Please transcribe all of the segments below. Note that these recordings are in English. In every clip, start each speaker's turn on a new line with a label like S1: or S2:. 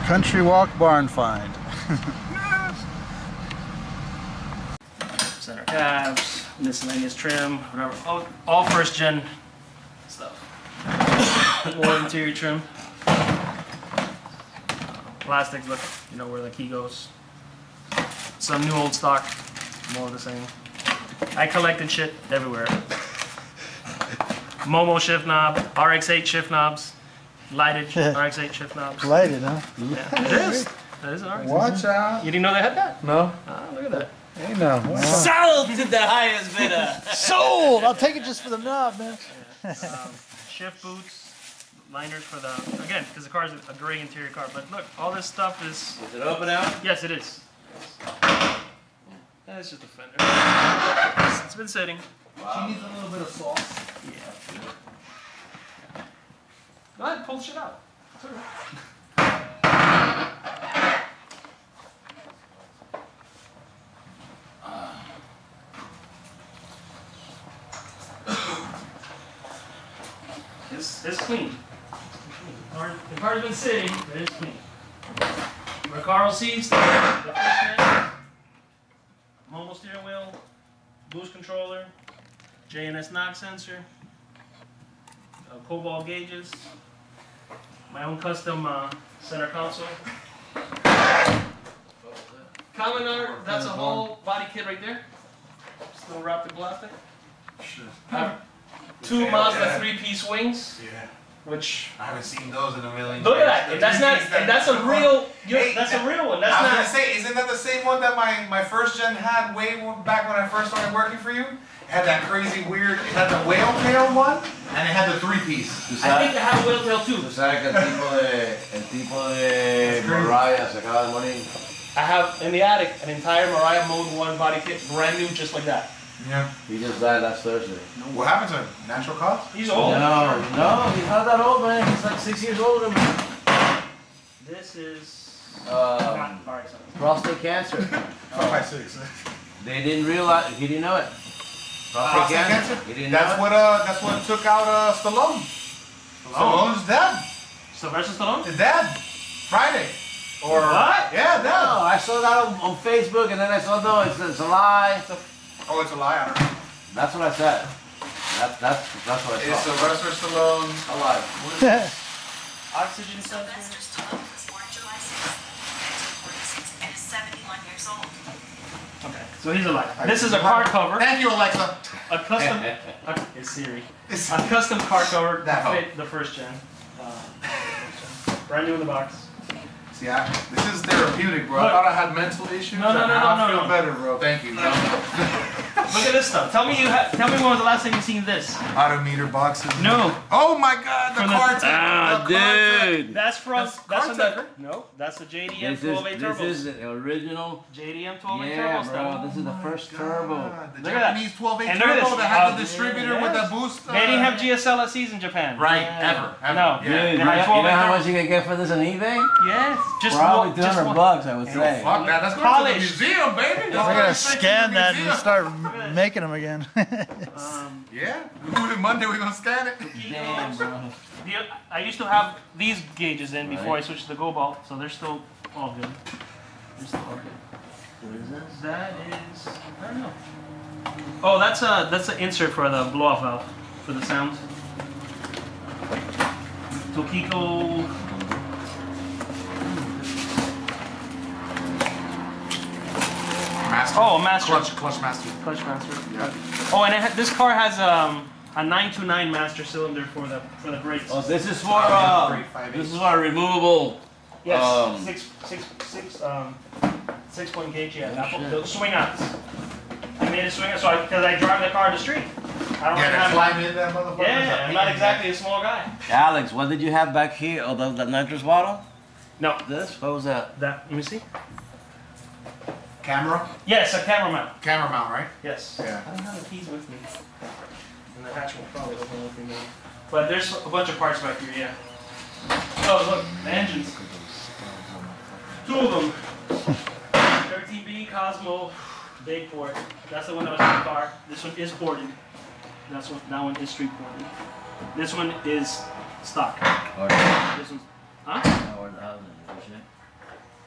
S1: Country Walk barn find.
S2: Center cabs, miscellaneous trim, whatever. All first gen stuff. More interior trim. Plastics, look, you know where the key goes. Some new old stock, more of the same. I collected shit everywhere. Momo shift knob, RX7 shift knobs, lighted RX7 shift knobs.
S1: Lighted, huh?
S2: Yeah, it is. That is an RX7.
S1: Watch out.
S2: You didn't know they had that?
S1: No.
S2: Ah, look at that.
S1: Hey, no.
S3: Sold to the highest bidder.
S1: Sold! I'll take it just for the knob, man.
S2: Shift boots, liners for the, again, because the car is a gray interior car, but look, all this stuff is...
S3: Is it open out?
S2: Yes, it is. It's just a fender. It's been sitting.
S3: Wow.
S1: She needs a little bit of sauce.
S2: Yeah. Go ahead, pull shit out. It's all right. It's clean. The car's been sitting, but it's clean. Recaro seats, the fishnet, Momo steering wheel, boost controller, JNS knock sensor, cobalt gauges, my own custom center console. Common art, that's a whole body kit right there. Still wrapped in plastic. Two Mazda 3-piece wings.
S4: Yeah.
S2: Which
S4: I haven't seen those in a million
S2: look
S4: years.
S2: at that. And that's not. And that's a real. That's a real one. That's
S4: I was
S2: not.
S4: gonna say, isn't that the same one that my first gen had way back when I first started working for you? It had that crazy weird. It had the whale tail one, and it had the 3-piece.
S2: I think it had a whale tail too.
S3: ¿Tú sabes que el tipo de Mariah se acaba de morir?
S2: I have in the attic an entire Mariah Mode 1 body kit, brand new, just like that.
S4: Yeah.
S3: He just died last Thursday.
S4: What happened to him? Natural cause?
S2: He's old.
S3: No, he's not that old, man. He's like 6 years older than me.
S2: This is
S3: Um, prostate cancer.
S4: 5x6.
S3: They didn't realize, he didn't know it.
S4: Prostate cancer?
S3: He didn't know
S4: That's what took out Stallone. Stallone's dad.
S2: Sylvester Stallone?
S4: His dad. Friday.
S2: Or what?
S4: Yeah,
S3: No,
S4: dad.
S3: I saw that on Facebook and then I saw, no, it's a lie.
S4: Oh, it's a lie. I don't know.
S3: That's what I said. That's what I
S4: It's
S3: saw.
S4: Sylvester Stallone alive.
S2: Oxygen sensor.
S5: Sylvester Stallone was born July 6th, 1946, and is 71 years old.
S2: Okay, so he's alive. This is a car cover.
S4: Thank you, Alexa.
S2: A custom. It's Siri. A custom car cover that fit the first gen. Brand new in the box.
S4: See, this is therapeutic, bro.
S2: Look.
S4: I thought I had mental issues.
S2: No,
S4: and now I feel
S2: no.
S4: better, bro. Thank you.
S2: Look at this stuff. Tell me when was the last time you seen this?
S4: Odometer boxes.
S2: No.
S4: Oh my God, the
S2: From the-
S4: car tech.
S3: Ah,
S4: The car tech.
S3: dude.
S2: That's from
S4: That's
S2: that's from the
S4: Cartecker.
S2: no. That's the JDM
S3: This
S2: 12A turbos.
S3: is the original.
S2: JDM 12A
S3: Yeah,
S2: turbo
S3: bro.
S2: stuff.
S3: This is the first
S4: God,
S3: turbo.
S4: The
S2: Look at that.
S4: Japanese 12A
S2: And look at
S4: turbo
S2: this.
S4: that had the distributor with the
S2: yes.
S4: boost.
S2: They didn't have GSLSEs in Japan.
S4: Right,
S2: Yeah.
S4: ever.
S2: No.
S4: Yeah.
S3: Dude,
S2: They
S3: you
S2: had
S3: know
S2: 12A
S3: how
S2: turbo.
S3: much you can get for this on eBay?
S2: Yes. Just
S3: Probably
S2: one. Just
S3: $200
S2: one.
S3: bucks, I would
S4: Yo,
S3: say.
S4: fuck that. That's going to the
S2: Polished.
S4: museum, baby.
S1: I gotta scan that and start making them again.
S4: Yeah. Monday we're going to scan it.
S3: Damn, bro.
S2: I used to have these gauges in before I switched to the Cobalt, so they're still all good. They're still all good.
S3: What is this?
S2: That is, I don't know. Oh, that's an insert for the blow-off valve for the sound. Tokiko.
S4: Master.
S2: Oh, master.
S4: Clutch master.
S2: Clutch master.
S4: Yeah.
S2: Oh, and this car has a 929 master cylinder for the brakes.
S3: Oh, this is for
S4: Yeah,
S3: a removable.
S2: Yes,
S3: Um,
S2: 6-point gauge. Yeah,
S3: Oh,
S2: that,
S3: shit.
S2: the swing outs. I made it swing out so because I drive the car to the street. I don't
S4: Yeah,
S2: have.
S4: to climb in that motherfucker.
S2: Yeah, I'm not exactly a small guy.
S3: Alex, what did you have back here? Oh, the nitrous bottle?
S2: No,
S3: This? What was that?
S2: that. Let me see.
S4: Camera?
S2: Yes, a camera mount.
S4: Camera mount, right?
S2: Yes.
S4: Yeah.
S2: I don't have the keys with me. And the hatch will probably open with me now. But there's a bunch of parts back here. Yeah. Oh, look, the engines. Two of them. 13B Cosmo, big port. That's the one that was in the car. This one is ported. That one is street ported. This one is stock.
S3: Or,
S2: This one's, huh?
S3: or the housing,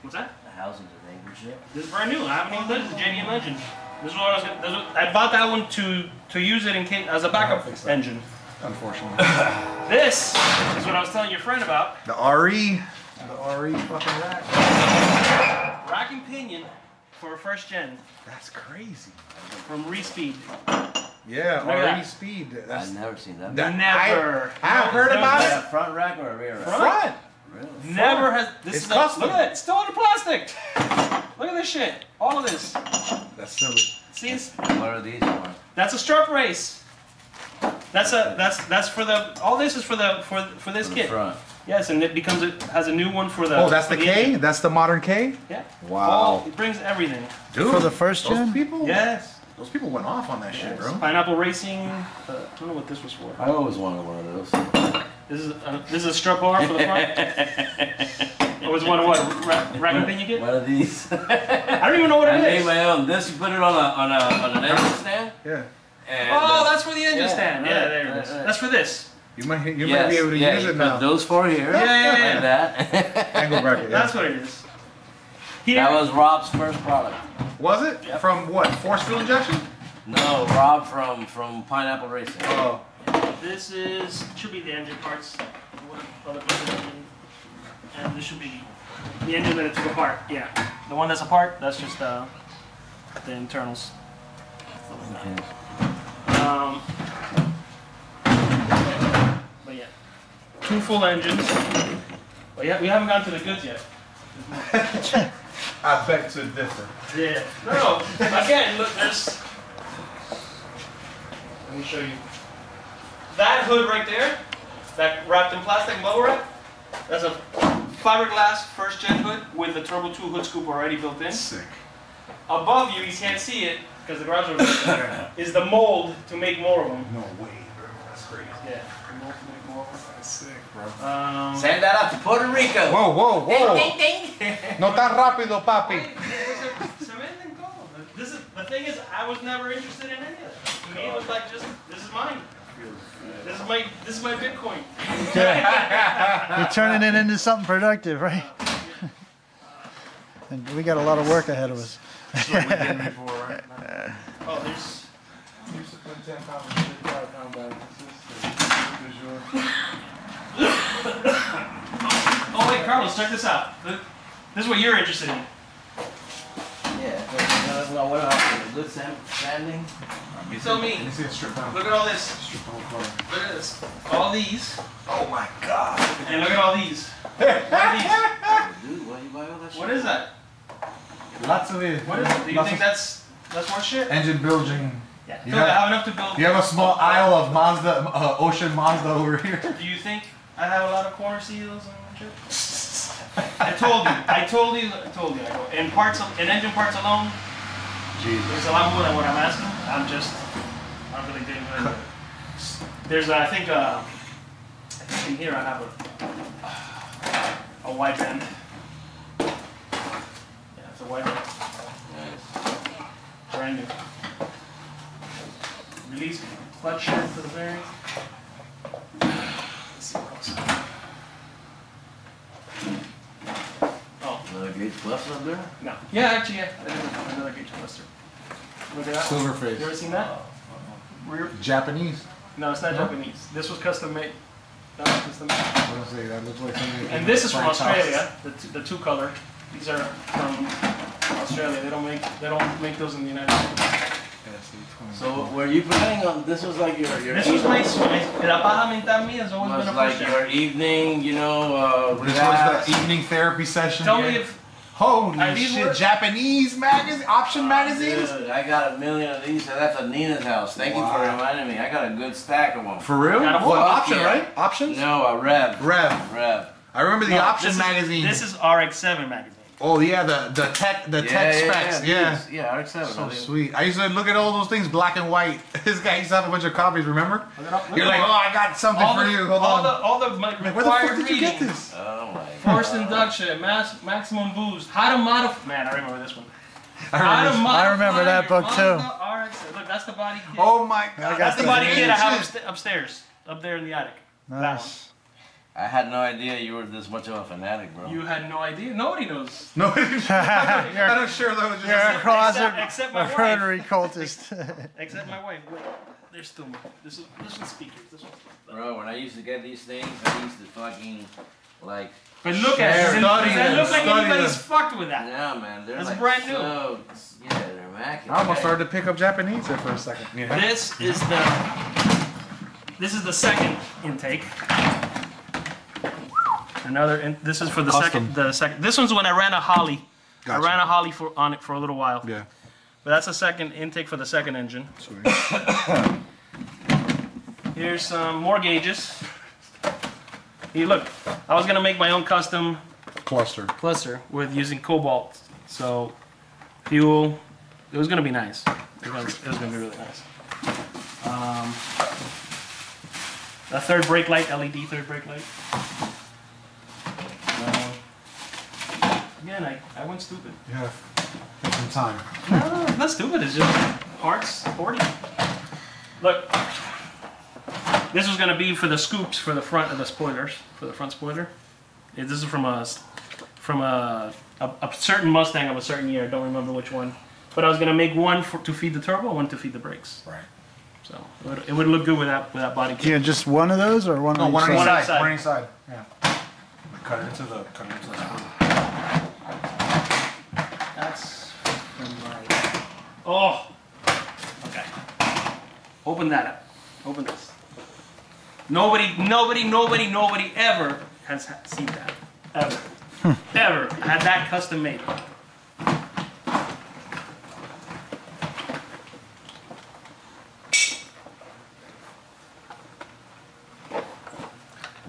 S2: What's that?
S6: The housing is an English ship.
S2: This is brand new. I haven't even done it. It's JDM Legend. This is what I was gonna, I bought that one to use it in case as a backup engine.
S4: Unfortunately.
S2: This is what I was telling your friend about.
S4: The RE. The RE fucking rack.
S2: Rack and pinion for a first gen
S4: That's crazy.
S2: from Respeed.
S4: Yeah,
S2: Look at
S4: RE
S2: that.
S4: speed. That's
S6: I've never seen that.
S2: Never.
S4: I haven't heard about
S6: Is
S4: it.
S6: that a front rack or a rear rack?
S4: Front.
S6: Really?
S2: Never has. This
S4: It's
S2: is
S4: custom.
S2: Look at it. It's still in the plastic. Look at this shit. All of this.
S4: That's silly.
S2: See,
S6: What are these for?
S2: that's a strut race. That's for the. All this is for this
S6: For the
S2: kit.
S6: front.
S2: Yes, and it has a new one for the.
S4: Oh, that's
S2: for
S4: the K?
S2: engine.
S4: That's the modern K?
S2: Yeah.
S4: Wow.
S2: Oh, it brings everything.
S4: Dude,
S1: For the first
S4: those
S1: gen?
S4: people?
S2: Yes.
S4: Those people went off on that shit, bro.
S2: Pineapple Racing. I don't know what this was for.
S6: I always wanted one of those.
S2: This is a strut bar for the front. Always wanted what? Rack and pinion kit?
S6: What are these?
S2: I don't even know what
S6: I
S2: it
S6: made
S2: is.
S6: my own. This you put it on an engine stand.
S4: Yeah.
S6: And,
S2: Oh, that's for the engine
S6: yeah,
S2: stand.
S6: right,
S2: Yeah, there it
S6: right,
S2: is.
S6: right.
S2: That's for this.
S4: You might be
S6: yes,
S4: able to
S6: yeah,
S4: use
S6: you
S4: it
S6: put
S4: now.
S6: those four here.
S2: Yeah.
S6: And that.
S4: Angle bracket, yeah.
S2: That's what it is. Here.
S6: That was Rob's first product.
S4: Was it?
S2: Yep.
S4: From what? Force fuel injection?
S6: No, Rob from Pineapple Racing.
S4: Oh.
S2: This should be the engine parts. Other parts of the engine. And this should be the engine that it took apart. Yeah. The one that's apart, that's just the internals.
S6: Okay.
S2: But yeah. Two full engines. But yeah, we haven't gotten to the goods yet.
S4: I beg to differ.
S2: Yeah. No. Again, look, there's. Let me show you. That hood right there, that wrapped in plastic bubble wrap, that's a fiberglass first gen hood with the Turbo 2 hood scoop already built in.
S4: Sick.
S2: Above you can't see it because the garage door is there, is the mold to make more of them.
S4: No way, bro. That's crazy.
S2: Yeah. The mold to make more of them.
S4: That's sick, bro.
S6: Send that out to Puerto Rico.
S4: Whoa, whoa, whoa.
S6: Ding, ding, ding.
S4: No tan rápido, papi.
S2: Se venden todo. The thing is, I was never interested in any of that. To me, it was like just, this is mine. This is my Bitcoin.
S1: You're turning it into something productive, right? And we got a lot of work ahead of us.
S2: That's what we did before, right? Oh, there's.
S4: Used to put 10 pound and 55 pound bags.
S2: Oh wait, Carlos, check this out. This is what you're interested in.
S6: Yeah, that's not what happened. Good sanding.
S2: You tell me.
S4: Let me see a strip down.
S2: Look at all this.
S4: Strip the whole car.
S2: Look at this. All these.
S4: Oh my god.
S2: And look at all these. Look at
S6: Dude, why you buy all that
S2: these.
S6: shit?
S2: What is that?
S4: Lots of it.
S2: What is it? Do you think that's worth shit?
S4: Engine building.
S2: Yeah.
S4: You
S2: Phil, I
S4: have-
S2: have enough to build.
S4: You have a small aisle of Mazda, Ocean Mazda over here.
S2: Do you think I have a lot of corner seals and shit? I told you. I go. In engine parts alone, there's a lot more than what I'm asking. I'm really digging into it. There's, I think in here I have a wide band. Yeah, it's a wide band. Brand new. Release clutch shift for the bearing. Let's see what else. Oh,
S6: Another gauge plus up there?
S2: no. Yeah, actually, yeah. I did another gauge cluster. Look at that.
S4: Silver
S2: You ever
S4: face.
S2: seen that? Rear?
S4: Japanese.
S2: No, it's not Japanese. This was custom made. That was custom made.
S4: I was gonna say, that looks like something.
S2: And this is from Australia. The two color. These are from Australia. They don't make those in the United States.
S6: So were you planning on, this was like your
S2: This was my la paja mental mía has always
S6: was
S2: been a
S6: like
S2: push
S6: your evening, you know,
S4: This
S6: relax.
S4: was the evening therapy session.
S2: Tell me if
S4: Holy
S2: Are these
S4: shit,
S2: work?
S4: Japanese magazine, option magazines?
S6: Dude, I got a million of these. I left at Nina's house. Thank you for
S4: Wow.
S6: reminding me. I got a good stack of them.
S4: For real?
S2: Got a
S4: What,
S2: fuck
S4: option,
S6: yeah.
S4: right? Options?
S6: No, a Rev.
S4: Rev. I remember the option
S2: this
S4: magazine.
S2: This is RX7 magazine.
S4: Oh yeah, the tech specs, yeah.
S6: Yeah, RX7.
S4: So sweet. I used to look at all those things black and white. This guy used to have a bunch of copies, remember? You're like, oh, I got something for you. Hold on.
S2: All the
S4: Like, where the
S2: required
S4: fuck did you get
S2: readings.
S4: this?
S6: Oh my
S2: Forced
S6: God.
S2: induction, maximum boost, how to modify. Man, I remember this one.
S4: I
S1: remember that book, too.
S2: RX. Look, that's the body kit.
S4: Oh my god.
S1: got
S2: That's the
S1: the
S2: body kit I have
S4: shit.
S2: upstairs, up there in the attic. That one.
S1: Nice.
S6: I had no idea you were this much of a fanatic, bro.
S2: You had no idea. Nobody knows.
S4: No, I don't share those.
S1: You're a closet
S2: Except my wife.
S1: rotary cultist.
S2: Except my wife. Wait, there's still more. This one's speakers. This one's.
S6: Bro, when I used to get these things, I used to fucking, like...
S2: But look at it. Does it look like anybody's fucked with that?
S6: Yeah, man. They're
S2: That's
S6: like
S2: brand new.
S6: So, yeah, they're immaculate.
S4: I almost started to pick up Japanese there for a second. Yeah.
S2: This is the second intake. This is for the
S4: Custom.
S2: second. This one's when I ran a Holly.
S4: Gotcha.
S2: I ran a Holly on it for a little while.
S4: Yeah.
S2: But that's the second intake for the second engine.
S4: Sweet.
S2: Here's some more gauges. Here, look, I was gonna make my own custom cluster with using cobalt. So, fuel. It was gonna be nice. It was gonna be really nice. The third brake light, LED third brake light. Again, I went stupid.
S4: Yeah. Take some time.
S2: No, it's not stupid. It's just parts 40. Look, this was gonna be for the scoops for the front of the spoilers, for the front spoiler. This is from a certain Mustang of a certain year. I don't remember which one, but I was gonna make one to feed the turbo, one to feed the brakes.
S4: Right.
S2: So it would look good with that body kit.
S1: Yeah, just one of those or one
S4: No,
S1: on
S4: one
S1: each
S4: on each
S1: side?
S4: side. One on each side. Yeah. Cut it into the
S2: That's from my. Oh. Okay. Open that up. Open this. Nobody ever has seen that. Ever. Ever had that custom made.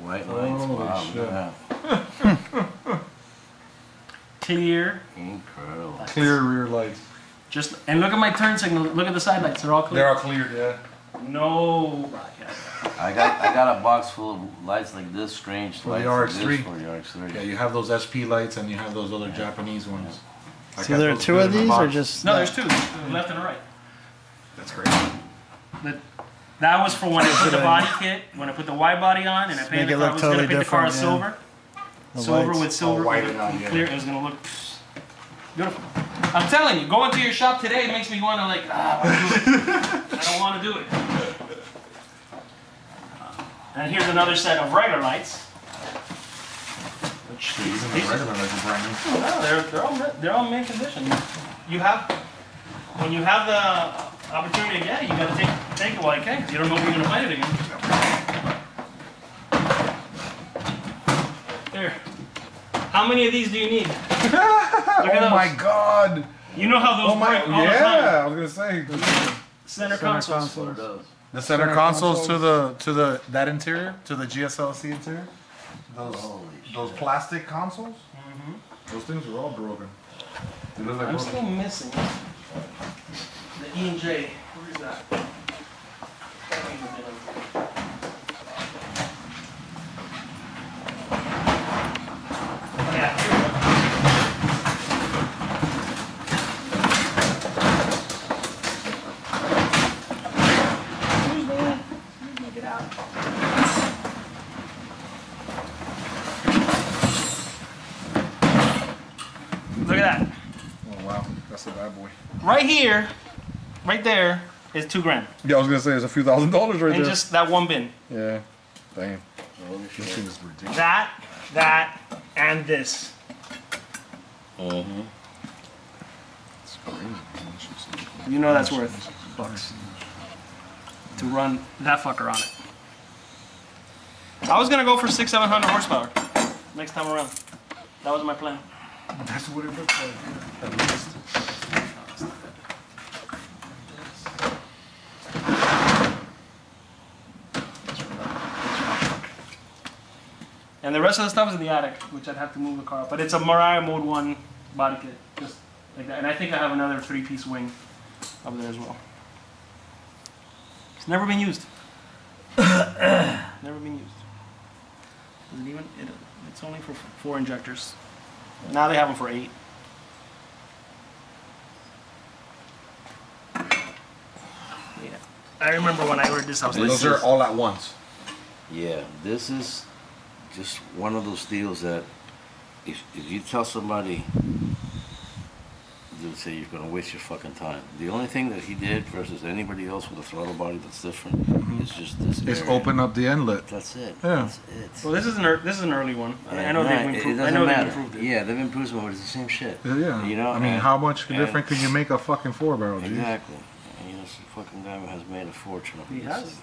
S6: White lights,
S4: Holy
S6: wow,
S4: shit.
S6: yeah.
S2: Clear.
S6: Incredible.
S4: clear rear lights.
S2: And look at my turn signal. Look at the side lights. They're all clear.
S4: They're all cleared, yeah.
S2: No broadcast.
S6: I got a box full of lights like this, strange
S4: For
S6: lights
S4: the
S6: like
S4: RX3.
S6: this for the RX3.
S4: Yeah, you have those SP lights and you have those other Japanese ones. I
S1: So
S4: got
S1: there are
S4: those
S1: two
S4: good
S1: of
S4: in the
S1: these or
S4: box.
S1: just...
S2: No, there's two. Left and a right.
S4: That's great.
S2: That was for when I put the body kit, when I put the wide body on, and I painted
S1: Make it
S2: the car. I
S1: look
S2: was gonna
S1: totally
S2: paint the car
S1: different,
S2: silver.
S1: The
S2: Silver
S1: lights.
S2: with silver.
S4: Oh, white and on, yeah.
S2: Clear. It was gonna look beautiful. I'm telling you, going to your shop today makes me want to I don't want to do it. And here's another set of regular lights. Which
S4: Even the regular lights are brand new.
S2: no, they're all mint condition. When you have the opportunity to get it, you got to take it while you can, because you don't know if you're gonna find it again. Here. How many of these do you need? Look at
S4: Oh
S2: those.
S4: my god!
S2: You know how those
S4: Oh my,
S2: work all the time.
S4: yeah, I was gonna say.
S2: Center consoles.
S6: What are those?
S4: The center consoles to the that interior, to the GSLSE interior.
S6: Holy
S4: Those
S6: shit.
S4: plastic consoles. Those things are all broken. They look like
S2: I'm
S4: broken.
S2: still missing the E&J. Where is that? Oh, yeah, here we go. Excuse me. Get out. Look at that.
S4: Oh wow, that's a bad boy.
S2: Right here, right there, is $2,000.
S4: Yeah, I was gonna say it's a few $1,000s right
S2: And
S4: there.
S2: just that one bin.
S4: Yeah. Damn.
S6: Holy
S4: This
S6: shit.
S4: thing is ridiculous.
S2: That, and this.
S6: Mm-hmm.
S4: It's crazy.
S2: You know that's worth bucks. To run that fucker on it. I was gonna go for 600-700 horsepower next time around. That was my plan.
S4: That's what it looks like. At least.
S2: And the rest of the stuff is in the attic, which I'd have to move the car up. But it's a Mariah Mode 1 body kit, just like that. And I think I have another 3-piece wing up there as well. It's never been used. Never been used. Does it even? It's only for 4 injectors. Now they have them for 8. Yeah. I remember when I ordered this, I was like,
S4: Those are all at once.
S6: Yeah, this is
S3: just one of those deals that if you tell somebody, they'll say you're gonna waste your fucking time. The only thing that he did versus anybody else with a throttle body that's different is just this.
S7: It's
S3: area.
S7: open up the inlet.
S3: That's it.
S7: Yeah.
S3: That's it.
S2: Well, this is an early one. I know
S3: Nah,
S2: they've
S3: it
S2: improved.
S3: doesn't
S2: I know
S3: matter.
S2: they've improved it.
S3: Yeah, they've improved it, but it's the same shit.
S7: Yeah.
S3: You know,
S7: I mean,
S3: and-
S7: how much
S3: and-
S7: different can you make a fucking 4-barrel? Geez?
S3: Exactly. And, you know, some fucking guy has made a fortune.
S2: He has.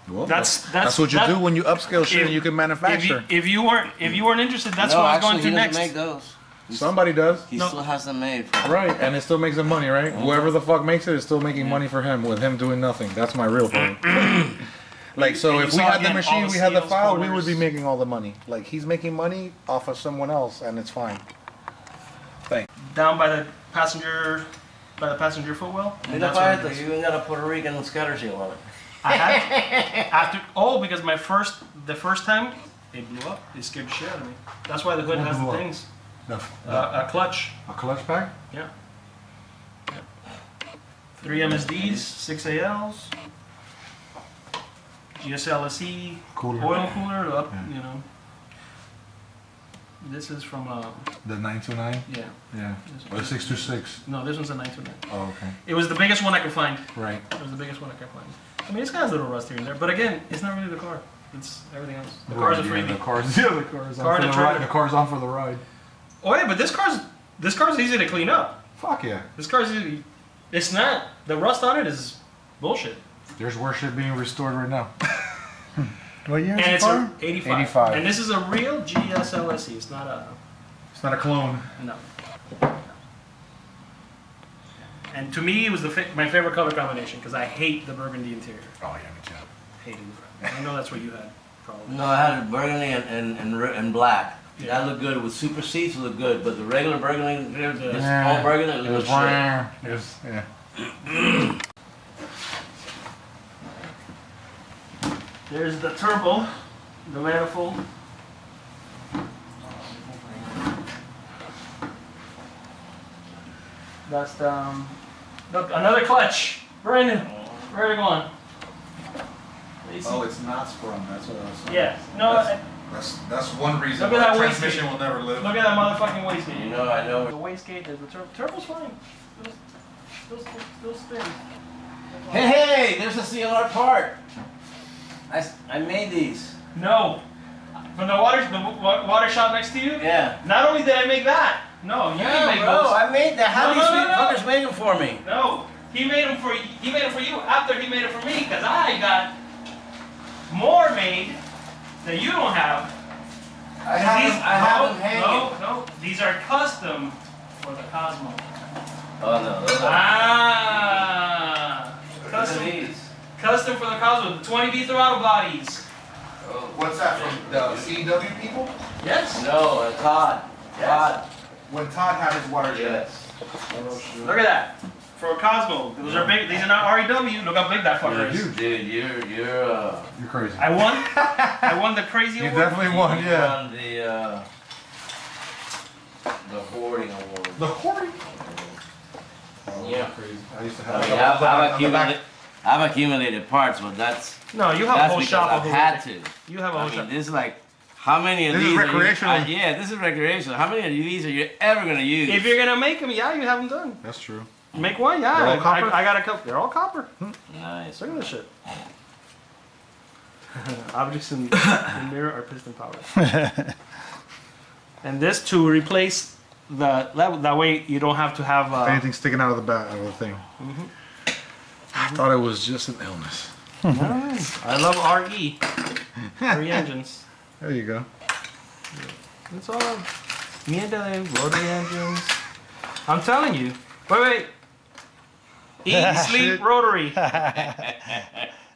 S7: Well,
S2: That's
S7: what you
S2: that-
S7: do when you upscale shit and you can
S2: If
S7: manufacture.
S2: if you weren't interested, that's
S3: no,
S2: what I was
S3: actually,
S2: going to
S3: he
S2: next.
S3: doesn't make those.
S7: Somebody does.
S3: He
S2: No.
S3: still has them made. For
S7: Right, and it still makes him money, right? Whoever the fuck makes it is still making money for him with him doing nothing. That's my real point. Like, so
S2: And
S7: if
S2: you
S7: we
S2: saw
S7: had the
S2: again
S7: machine,
S2: all the
S7: we had the
S2: seals,
S7: file, we
S2: corners.
S7: would be making all the money. Like, he's making money off of someone else, and it's fine.
S2: Down by the passenger footwell. and that's where it is.
S3: you even got a Puerto Rican scatter seal on it.
S2: I had because the first time it blew up. It scared the shit out of me. That's why the hood
S7: What
S2: has
S7: blew
S2: the
S7: up?
S2: things.
S7: A
S2: A clutch.
S7: clutch pack?
S2: Yeah. 3 MSDs, 6 ALs, GSLSE,
S7: Cooler.
S2: oil cooler up, you know. This is from
S7: The 929?
S2: yeah.
S7: Yeah.
S2: This
S7: Or the 626?
S2: No, this one's a 929.
S7: Oh, okay.
S2: It was the biggest one I could find.
S7: Right.
S2: It was the biggest one I could find. I mean, it's got a little rust here and there, but again, it's not really the car. It's everything else. The car's a freebie.
S7: The car's, yeah, the car's on
S2: Car
S7: for
S2: and
S7: the
S2: a
S7: ride.
S2: trailer.
S7: The car's on for the ride.
S2: Oh yeah, but this car's easy to clean up.
S7: Fuck yeah.
S2: This car's easy. It's not. The rust on it is bullshit.
S7: There's worse shit being restored right now.
S1: What year
S2: And
S1: is the
S2: it's
S1: car?
S2: a 85.
S7: 85.
S2: And this is a real GSLSE. It's not a
S7: It's not a clone.
S2: no. And to me, it was my favorite color combination because I hate the burgundy interior.
S7: Oh, yeah, me too.
S2: Hated it. I know that's what you had, probably.
S3: No, I had it burgundy and black.
S2: Yeah.
S3: That looked good. With super seats, it looked good. But the regular burgundy, this
S7: Yeah.
S3: all burgundy, it
S7: It was,
S3: looked shit.
S7: it was, yeah.
S2: There's the turbo, the manifold. That's the, look, another clutch. Brand new. Where are they going? You see-
S4: Oh, it's not sprung. That's what I was saying.
S2: Yeah. No,
S4: That's one reason
S2: Look at
S4: why
S2: that
S4: transmission
S2: wastegate.
S4: will never live.
S2: look at that motherfucking wastegate.
S3: You know, I know.
S2: The wastegate, there's the turbo. Turbo's fine. Still spins.
S3: Hey, there's a CLR part. I made these.
S2: No. From the water shop next to you?
S3: Yeah.
S2: Not only did I make that. No, you didn't make
S3: bro,
S2: those.
S3: I made that. How
S2: No,
S3: these
S2: no, no, no.
S3: fuckers made them for me?
S2: No, he made them for you after he made it for me because I got more made that you don't have.
S3: I have them hanging.
S2: No, these are custom for the Cosmo.
S3: Oh no, those are.
S2: Ah,
S3: Custom these.
S2: custom for the Cosmo. The 20B throttle bodies.
S3: Oh.
S4: What's that from the CW people?
S2: Yes.
S3: No, Todd.
S2: Yes.
S3: Todd.
S4: When Todd had his water jet.
S3: Yes.
S2: Look at that. For a Cosmo, those are big. These are not REW. Look how big that fucker is.
S3: Dude, you're
S7: You're crazy.
S2: I won. I won the crazy
S7: You
S2: award.
S7: definitely won, yeah.
S3: on the hoarding award.
S7: The hoarding?
S3: Yeah.
S7: Crazy. I used to
S3: I
S7: have
S3: mean, I've accumulated parts, but that's
S2: No, you have a
S3: that's
S2: whole
S3: because
S2: shop
S3: I've
S2: of
S3: had to.
S2: You have a
S3: I
S2: whole
S3: mean,
S2: shop.
S3: this is like, how many of
S7: This is
S3: these?
S7: recreational.
S3: Yeah, this is recreational. How many of these are you ever gonna use?
S2: If you're gonna make them, yeah, you have them done.
S7: That's true.
S2: Make one, yeah.
S7: They're all copper?
S2: I got a couple. They're all copper.
S3: Nice.
S2: Look at this shit. Objects in mirror are piston powered. And this to replace that way you don't have to have.
S7: Anything sticking out of the back of the thing. I thought it was just an illness.
S2: Nice. I love RE. RE engines.
S7: There you go.
S2: It's all Miele rotary engines. I'm telling you. Wait. Eat,
S1: Ah,
S2: sleep,
S1: shit.
S2: rotary.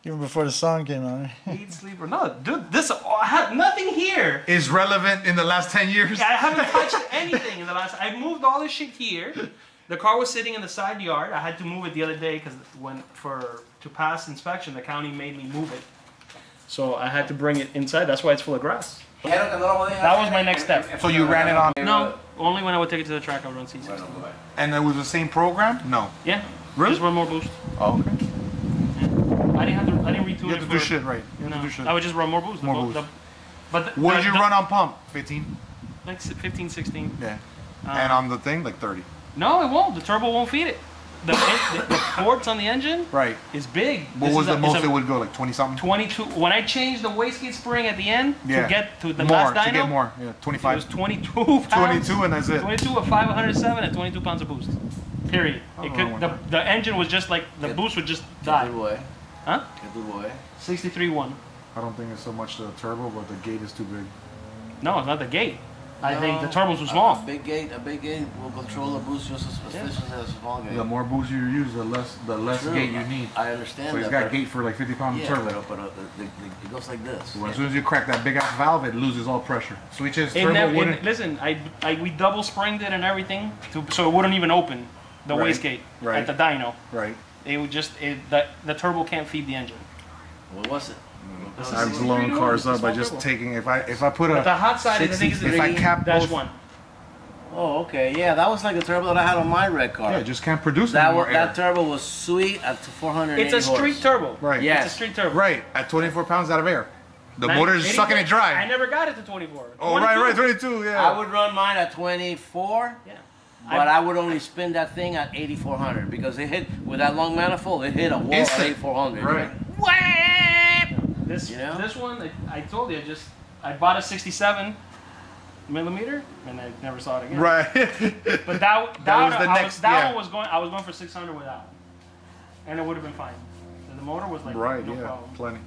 S1: Even before the song came on.
S2: Eat, sleep, no, dude. I have nothing here.
S7: Is relevant in the last 10 years?
S2: I haven't touched anything in the last. I moved all this shit here. The car was sitting in the side yard. I had to move it the other day because to pass inspection, the county made me move it. So I had to bring it inside. That's why it's full of grass. That was my next step.
S7: So you ran it on,
S2: No, only when I would take it to the track, I would run C60.
S7: and it was the same program? No.
S2: Yeah, just run more boost.
S7: Oh, okay.
S2: I didn't retool
S7: You
S2: it
S7: have to
S2: for.
S7: do shit right. You have
S2: No,
S7: to do shit.
S2: I would just run more boost.
S7: More boost.
S2: But
S7: What did you run on pump? 15?
S2: Like 15, 16.
S7: Yeah. And on the thing, like 30.
S2: No, it won't. The turbo won't feed it. The ports on the engine
S7: Right.
S2: is big.
S7: What was the most it would go? Like 20 something?
S2: 22. When I changed the wastegate spring at the end
S7: Yeah.
S2: to get to the
S7: More,
S2: last dyno,
S7: to get more. Yeah,
S2: it
S7: 25.
S2: was 22 pounds.
S7: 22 and that's it.
S2: 22 of 507 and 22 pounds of boost. Period.
S7: Oh,
S2: It could, the engine was just like, the boost would just die. Huh? 63.1.
S7: I don't think it's so much the turbo, but the gate is too big.
S2: No, it's not the gate. I think the turbos were small.
S3: A big gate will control the boost just as efficient as a small gate.
S7: The more boost you use, the less
S3: True.
S7: gate you need.
S3: I understand
S7: So
S3: that.
S7: he's got
S3: but-
S7: gate for like 50 pounds
S3: yeah,
S7: of turbo.
S3: but it goes like this.
S7: Well, as soon as you crack that big ass valve, it loses all pressure. Switches,
S2: It
S7: turbo
S2: never,
S7: wouldn't.
S2: listen, we double springed it and everything, so it wouldn't even open the
S7: Right,
S2: wastegate
S7: right.
S2: at the dyno.
S7: Right.
S2: It would just the turbo can't feed the engine.
S3: What was it?
S7: I'm blowing cars up by just taking if I put
S2: But the
S7: a
S2: hot side is I think is
S7: if I
S2: the
S7: cap
S2: dash
S7: both,
S2: one.
S3: Oh, okay. Yeah, that was like the turbo that I had on my red car.
S7: yeah, it just can't produce
S3: that
S7: any more
S3: that
S7: air.
S3: turbo was sweet at 480
S2: It's a street turbo.
S7: Right.
S3: Yeah.
S2: It's a street turbo.
S7: Right. At 24 pounds out of air, the
S2: Nine-
S7: motor's
S2: 84
S7: sucking it dry.
S2: I never got it to 24.
S7: Oh, right, 22, yeah.
S3: I would run mine at 24,
S2: Yeah.
S3: but I would only spin that thing at 8400 because it hit with that long manifold. It hit a wall
S7: Instant.
S3: at 8400.
S7: Right.
S2: This
S3: You know?
S2: this one, I told you, I bought a 67 millimeter and I never saw it again.
S7: Right.
S2: But that
S7: was the
S2: I
S7: next-
S2: that
S7: yeah.
S2: one was going. I was going for 600 without, and it would have been fine. The motor was like
S7: Right,
S2: no
S7: yeah,
S2: problem,
S7: plenty.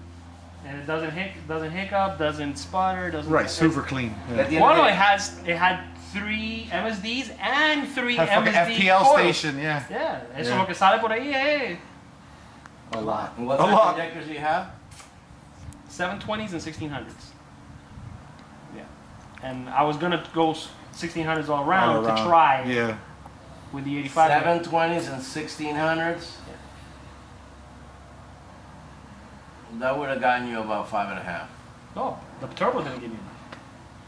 S2: and it doesn't hiccup, doesn't sputter, doesn't.
S7: Right, super clean.
S3: At the
S7: Yeah.
S3: end of
S2: Well,
S3: the
S2: it had 3 MSDs and 3
S7: That fucking
S2: MSD
S7: FPL
S2: coils.
S7: station, yeah.
S2: Yeah, eso
S7: Yeah.
S2: lo que sale por ahí, hey.
S7: A lot.
S3: And what
S7: A
S3: type
S7: lot.
S3: of injectors do you have?
S2: 720s and 1600s. Yeah, and I was gonna go 1600s all around,
S7: All around.
S2: to try
S7: Yeah.
S2: with the 85.
S3: 720s and 1600s. That would have gotten you about 5.5.
S2: No, the turbo didn't give me enough.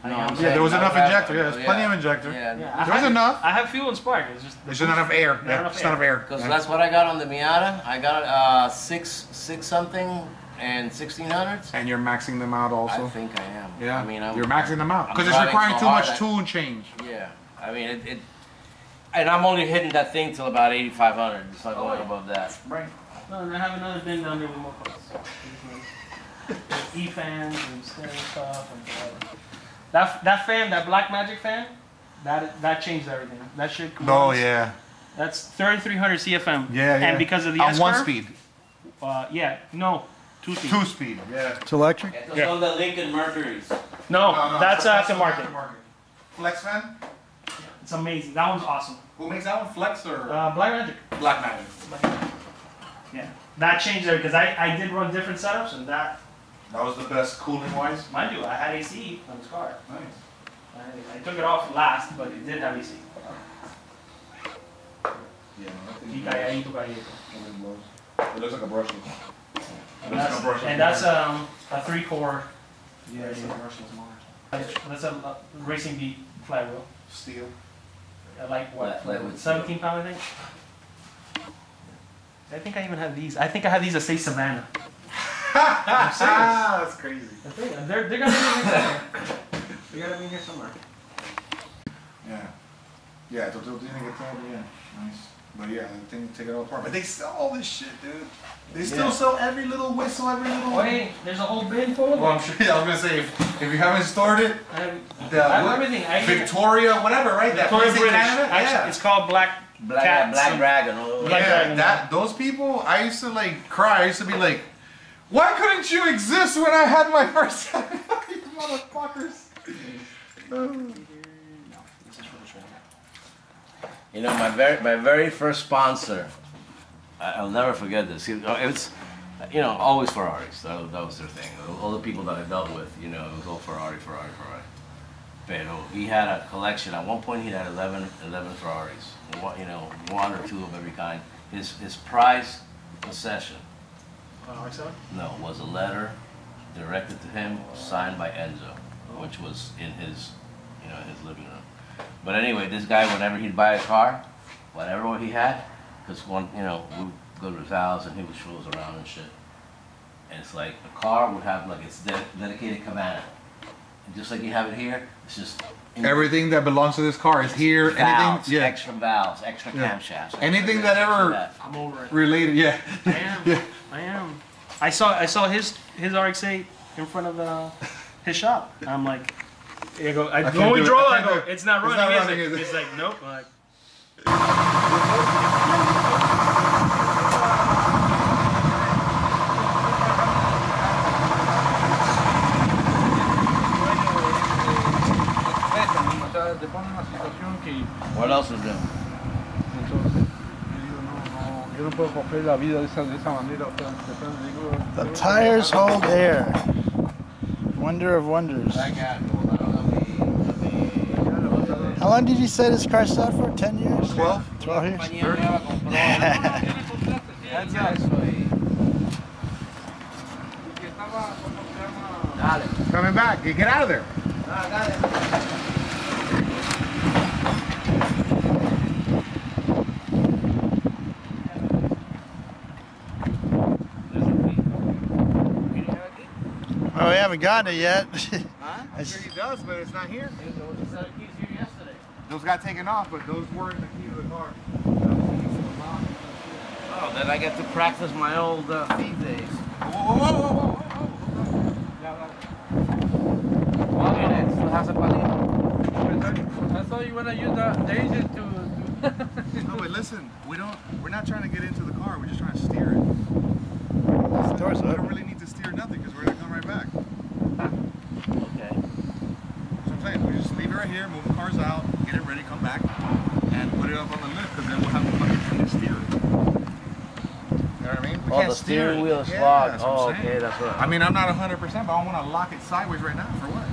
S3: No,
S2: I
S3: I'm
S2: am
S7: Yeah, there was
S3: saying
S7: enough
S3: that-
S7: injector. Yeah, there's plenty of injector.
S3: Yeah,
S2: Yeah,
S7: There was enough.
S2: I have fuel and spark. It's just
S7: There's not enough air. Yeah,
S2: enough
S7: it's not enough air.
S3: because
S7: Yeah.
S3: that's what I got on the Miata. I got six something and 1600s.
S7: And you're maxing them out also.
S3: I think I am.
S7: Yeah,
S3: I mean,
S7: you're maxing them out
S3: I'm
S7: because it's
S3: driving
S7: requiring
S3: so
S7: too
S3: hard,
S7: much tune change.
S3: Yeah, I mean it. And I'm only hitting that thing till about 8,500. It's not going above that.
S2: right. No, and I have another bin down there with more parts. E-fans and stereo stuff and whatever. That fan, that Black Magic fan, that changed everything. That shit.
S7: Oh yeah.
S2: That's 3300 CFM.
S7: Yeah, yeah.
S2: And because of the
S7: on
S2: S
S7: one
S2: curve,
S7: speed,
S2: yeah, no, 2 speed.
S7: 2 speed. Yeah.
S1: It's electric?
S3: Estos son the Lincoln Mercuries.
S2: No, that's
S7: that's
S2: aftermarket.
S4: Flex fan?
S2: It's amazing. That one's awesome.
S4: Who makes that one? Flex or
S2: Black Magic.
S4: Black Magic?
S2: Yeah, that changed everything because I did run different setups and that,
S4: That was the best cooling wise.
S2: mind you, I had AC on this car.
S4: Nice.
S2: I took it off last, but it did have AC.
S4: Yeah,
S2: Y calladito, calladito.
S4: it looks like a brushless.
S2: And that's a 3-core. Yeah, it's a brushless motor. That's a Racing Beat flywheel.
S4: Steel.
S2: Like what?
S3: Flat with
S2: 17 pound, I think. I think I even have these. I think I have these that say Savannah. I'm serious.
S4: That's crazy.
S2: I think they're gonna be here somewhere. They gotta be here somewhere.
S4: Yeah. Yeah, tú tienes que todo bien. Nice. But yeah, I think take it all apart. But they sell all this shit, dude. They still sell every little whistle, every little.
S2: Wait, there's a whole bin full of
S4: Well,
S2: them.
S4: I'm sure. Yeah, I was gonna say if you haven't stored it,
S2: I have
S4: the
S2: everything. I even-
S4: Victoria, whatever, right? That
S2: Victoria
S4: place in
S2: British.
S4: Canada.
S2: Actually,
S4: Yeah.
S2: it's called Black
S3: Black
S2: Cat.
S3: Dragon. Oh,
S2: Black
S4: Yeah,
S2: Dragon.
S4: that those people, I used to like cry. I used to be like, why couldn't you exist when I had my first time? You motherfuckers.
S3: You know, my very first sponsor, I'll never forget this. It's, you know, always Ferraris. That was their thing. All the people that I dealt with, you know, it was all Ferrari. Pero he had a collection. At one point, he had 11 Ferraris. You know, 1 or 2 of every kind. His prized possession,
S2: RX7?
S3: no, was a letter directed to him, signed by Enzo, which was in his, you know, his living room. But anyway, this guy, whenever he'd buy a car, whatever he had, because you know, we'd go to his house and he would show us around and shit. And it's like a car would have like its dedicated cabana. just like you have it here. It's just
S7: Everything that belongs to this car is here.
S3: valves,
S7: Anything, yeah.
S3: extra valves, extra
S7: Yeah.
S3: camshafts.
S7: Anything that ever
S2: I'm over it.
S7: related, yeah.
S2: I am.
S7: Yeah.
S2: I am. I saw his RX-8 in front of his shop. I'm like, I go.
S7: can't
S2: When we
S7: do it.
S2: drove,
S7: I
S2: I
S7: can't
S2: go.
S7: do it.
S2: It's not
S7: It's
S2: running.
S7: not running,
S2: is
S7: is
S2: it?
S7: it?
S2: It's like nope. I'm like,
S3: What else is there?
S1: The tires hold air. Wonder of wonders. How long did you say this car sat for? 10 years?
S4: 12?
S1: 12 years?
S7: Coming back. Get out of there.
S1: Oh, we haven't gotten it yet.
S7: I'm sure he does, but it's not here. Those got taken off, but those weren't the key to the car.
S3: Oh, then I get to practice my old thief days.
S6: I thought you wanna use the engine to.
S4: No, but listen, we're not trying to get into the car, we're just trying to steer it.
S1: Doors
S4: We
S1: up.
S4: don't really need to steer nothing because we're gonna come right back.
S3: Okay.
S4: That's what I'm saying. We just leave it right here, move the cars out, get it ready, come back, and put it up on the lift because then we'll have the fucking thing to steer it. You know what I mean? We
S3: Oh,
S4: can't
S3: the
S4: steer
S3: steering
S4: it.
S3: wheel is
S4: Yeah,
S3: locked.
S4: that's what
S3: Oh,
S4: I'm saying.
S3: okay, that's right.
S4: I mean, I'm not 100%, but I want to lock it sideways right now. For what?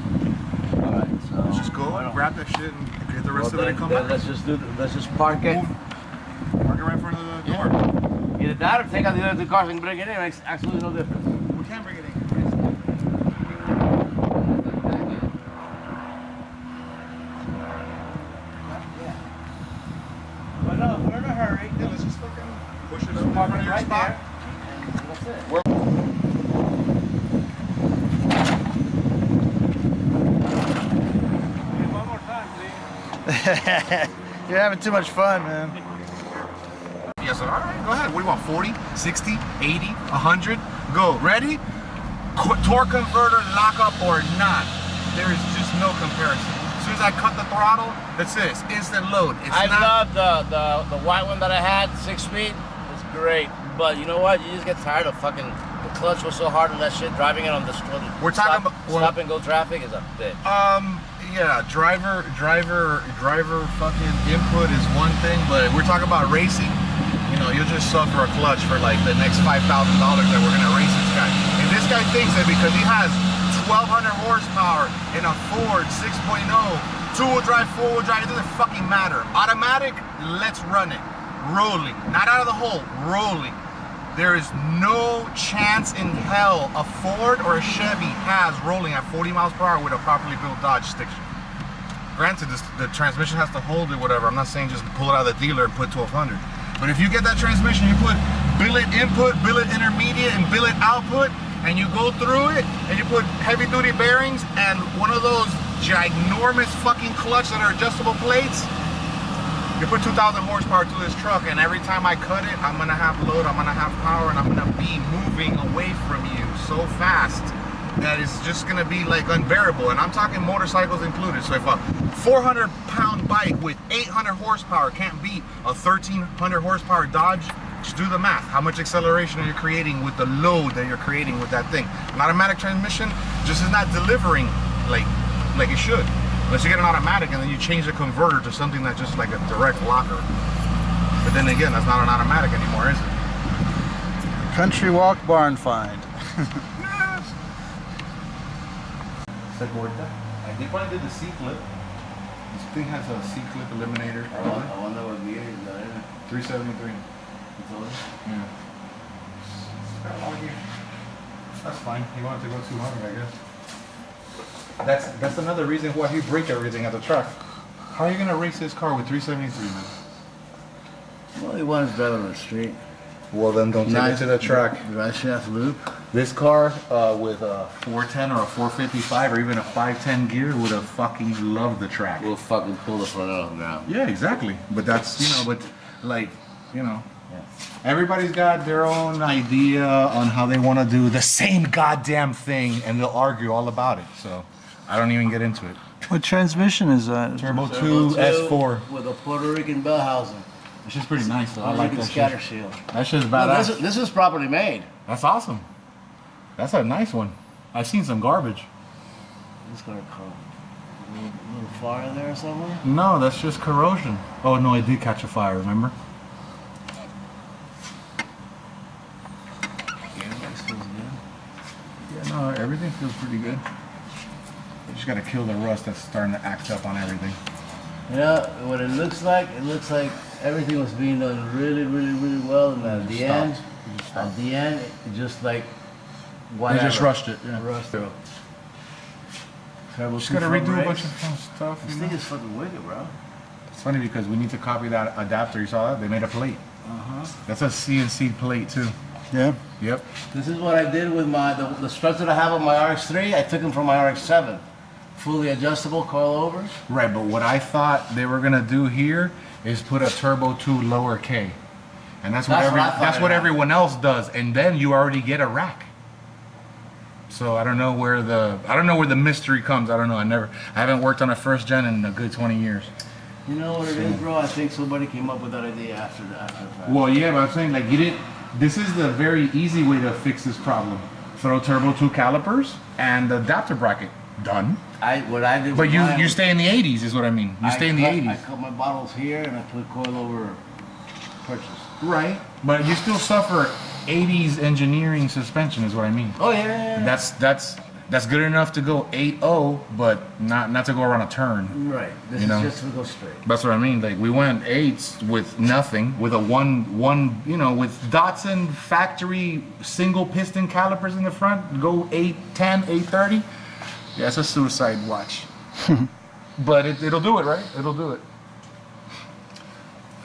S3: Alright, so
S4: Let's just go
S3: why
S4: and
S3: don't-
S4: grab that shit and get the rest
S3: well,
S4: of it and come
S3: then
S4: back.
S3: let's just park it.
S4: Park it right in front of the door.
S3: Either that or take out the other two cars and bring it in. It makes absolutely no difference.
S4: We can't bring it in.
S6: Well, no, we're in a hurry.
S4: Yeah, let's just fucking push it up in
S6: Park
S4: front
S6: it
S4: of your
S6: right
S4: spot.
S6: there. And that's it. One more time, please.
S1: You're having too much fun, man.
S4: Yes, sir. All right, go ahead. What do you want? 40, 60, 80, 100? Go. Ready? Torque converter, lock up or not. There is just no comparison. As soon as I cut the throttle, that's it. It's instant load. It's
S3: I
S4: not.
S3: love the white one that I had, 6-speed. It's great, but you know what? You just get tired of fucking. The clutch was so hard on that shit. Driving it on the
S4: We're talking about-
S3: stop and go traffic is a bitch.
S4: Yeah, driver fucking input is one thing, but we're talking about racing. You know, you'll just suffer a clutch for like the next $5,000 that we're gonna race this guy. And this guy thinks that because he has 1,200 horsepower in a Ford 6.0, two-wheel drive, four-wheel drive, it doesn't fucking matter. Automatic, let's run it. Rolling, not out of the hole, rolling. There is no chance in hell a Ford or a Chevy has rolling at 40 miles per hour with a properly built Dodge stick shift. Granted, the transmission has to hold it, whatever. I'm not saying just pull it out of the dealer and put 1200. But if you get that transmission, you put billet input, billet intermediate, and billet output, and you go through it, and you put heavy duty bearings and one of those ginormous fucking clutch that are adjustable plates, you put 2,000 horsepower to this truck, and every time I cut it, I'm gonna have load, I'm gonna have power, and I'm gonna be moving away from you so fast that it's just gonna be like unbearable. And I'm talking motorcycles included. So if a 400-pound bike with 800 horsepower can't beat a 1,300 horsepower Dodge, just do the math. How much acceleration are you creating with the load that you're creating with that thing? An automatic transmission just is not delivering like it should. Unless you get an automatic and then you change the converter to something that's just like a direct locker. But then again, that's not an automatic anymore, is it?
S1: Country walk barn find.
S4: Yes. I think when I did the C-clip, this thing has a C-clip eliminator.
S3: I wonder what gear is that in it.
S4: 373. Yeah. That's fine. He wanted to go 200, I guess. That's another reason why he break everything at the track. How are you gonna race this car with 373, man?
S3: Well, he wants better on the street.
S7: Well, then don't take it to the track.
S6: Drive shaft loop.
S7: This car with a 410 or a 455 or even a 510 gear would have fucking loved the track.
S3: We'll fucking pull the front out of the ground.
S7: Yeah, exactly. But that's, you know, but like, you know, everybody's got their own idea on how they want to do the same goddamn thing, and they'll argue all about it. So I don't even get into it.
S1: What transmission is that?
S7: Turbo 2 S4.
S6: With a Puerto Rican bell housing.
S7: It's just pretty nice though. I
S6: Puerto
S7: like
S6: Rican
S7: that
S6: scatter
S7: shit.
S6: shield.
S7: That shit's
S6: No,
S7: badass.
S6: this is properly made.
S7: That's awesome. That's a nice one. I've seen some garbage.
S6: This car caught a little fire there somewhere.
S7: No, that's just corrosion. Oh no, it did catch a fire, remember?
S6: This feels good.
S7: Yeah, no, everything feels pretty good. You just gotta kill the rust that's starting to act up on everything.
S6: You know what it looks like? It looks like everything was being done really, really, really well, and at the end, it just like whatever.
S7: They just rushed it. Yeah.
S6: Rushed through. Turbo
S7: Just
S6: 2
S7: gotta
S6: front
S7: redo a
S6: brakes.
S7: bunch of fun stuff.
S6: This
S7: You
S6: thing
S7: know?
S6: is fucking wicked, bro.
S7: It's funny because we need to copy that adapter. You saw that? They made a plate. That's a CNC plate too.
S1: Yeah.
S7: Yep.
S6: This is what I did with the struts that I have on my RX3. I took them from my RX7. Fully adjustable coilovers.
S7: Right, but what I thought they were gonna do here is put a turbo 2 lower K, and that's what
S6: That's what I thought
S7: that's
S6: it
S7: what
S6: had.
S7: everyone else does, and then you already get a rack. So I don't know where the mystery comes. I don't know. I haven't worked on a first gen in a good 20 years.
S6: You know what it is, bro? I think somebody came up with that idea after the fact.
S7: Well, yeah, but I'm saying like you didn't. This is the very easy way to fix this problem. Throw turbo 2 calipers and the adapter bracket. Done.
S6: What I did.
S7: But
S6: with
S7: you
S6: mine,
S7: stay in the 80s is what I mean. You stay in the
S6: I
S7: 80s.
S6: cut my bottles here and I put coilover purchase.
S7: Right. But you still suffer 80s engineering suspension is what I mean.
S6: Oh yeah.
S7: That's good enough to go 8.0, but not to go around a turn.
S6: Right. This
S7: You
S6: is
S7: know?
S6: just to go straight.
S7: That's what I mean. Like we went 8s with nothing, with a one you know, with Datsun factory single piston calipers in the front, go 810, 830. Yeah, it's a suicide watch. But it'll do it, right? It'll do it.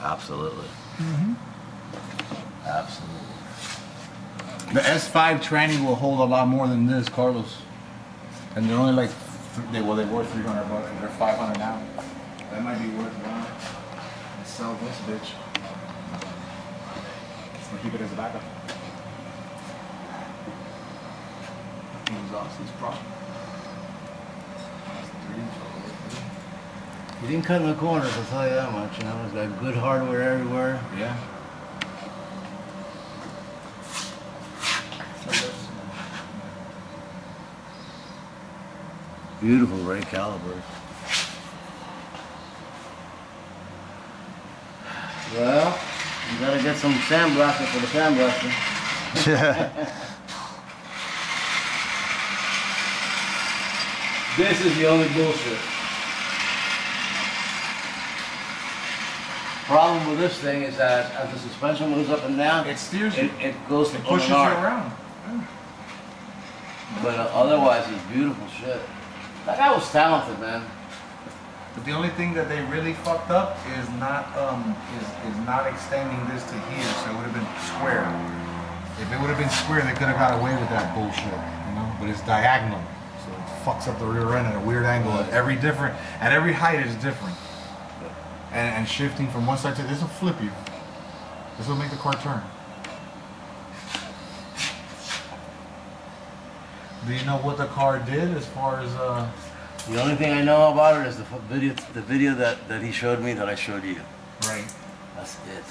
S3: Absolutely.
S6: Absolutely.
S7: The S5 tranny will hold a lot more than this, Carlos. And they're only like, they were $300, but they're 500 now. That might be worthwhile. Let's sell this bitch. Or keep it as a backup. Exhaust is proper.
S6: You didn't cut in the corners, I'll tell you that much. You know, it's got good hardware everywhere.
S7: Yeah.
S6: Beautiful ray calipers. Well, you gotta get some sandblaster for the sandblaster.
S1: Yeah.
S6: This is the only bullshit. Problem with this thing is that as the suspension moves up and down,
S7: It steers you.
S6: it goes
S7: It
S6: on
S7: pushes
S6: an
S7: you
S6: arc.
S7: around.
S6: But otherwise, it's beautiful shit. That guy was talented, man.
S7: But the only thing that they really fucked up is not extending this to here, so it would have been square. If it would have been square, they could have got away with that bullshit, you know. But it's diagonal, so it fucks up the rear end at a weird angle. At every height is different. And shifting from one side to this will flip you. This will make the car turn. Do you know what the car did as far as
S6: The only thing I know about it is the video that he showed me that I showed you.
S7: right?
S6: That's it.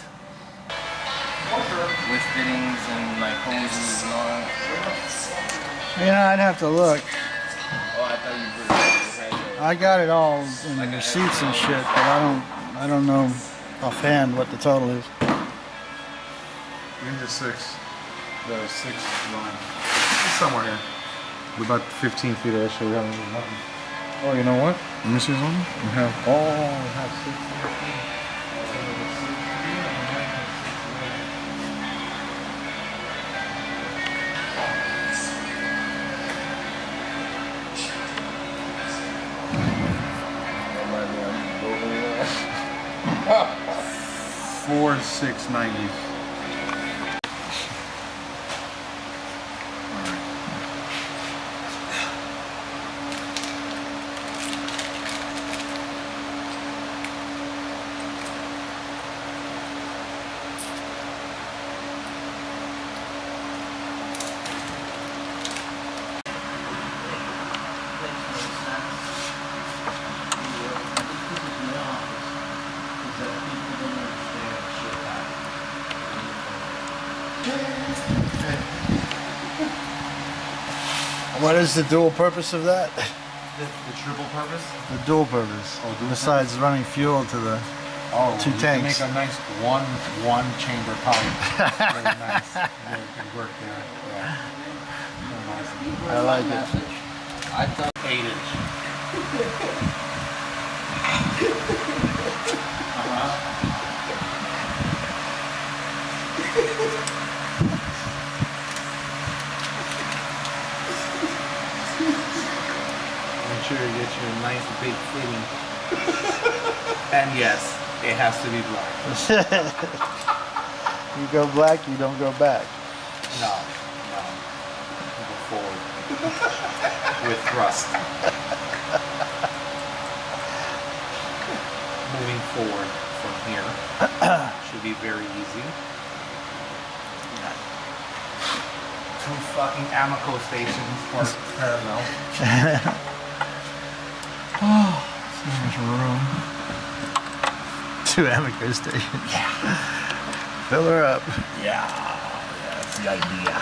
S2: With fittings and like hoses and all that.
S1: Yeah, I'd have to look.
S2: Oh, I thought you were.
S1: I got it all in receipts and shit, but I don't know offhand what the total is.
S7: Into 6. The 6 line. It's somewhere here. We're about 15 feet away, so we haven't really nothing. Oh, you know what? Let me see something. We have, we have 6. $4,690.
S1: What is the dual purpose of that?
S7: The triple purpose?
S1: The dual purpose.
S7: Oh, dual
S1: Besides running fuel to the
S7: Oh,
S1: Two
S7: you
S1: tanks.
S7: can make a nice one chamber pipe. Really nice. Really good work there. Yeah. Real nice.
S1: I like it.
S3: I thought
S2: 8 inch.
S4: Make sure you get your nice big fitting. And yes, it has to be black.
S1: You go black, you don't go back.
S4: No, no. Go forward. With thrust. Moving forward from here should be very easy. Two fucking Amoco stations parked parallel.
S1: So much room. 2 Amico stations. Fill her up.
S4: Yeah, that's the idea.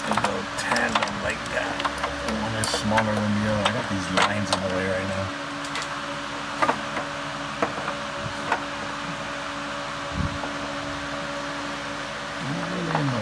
S4: They go tandem like that. One is smaller than the other. I got these lines in the way right now.
S1: Not really in the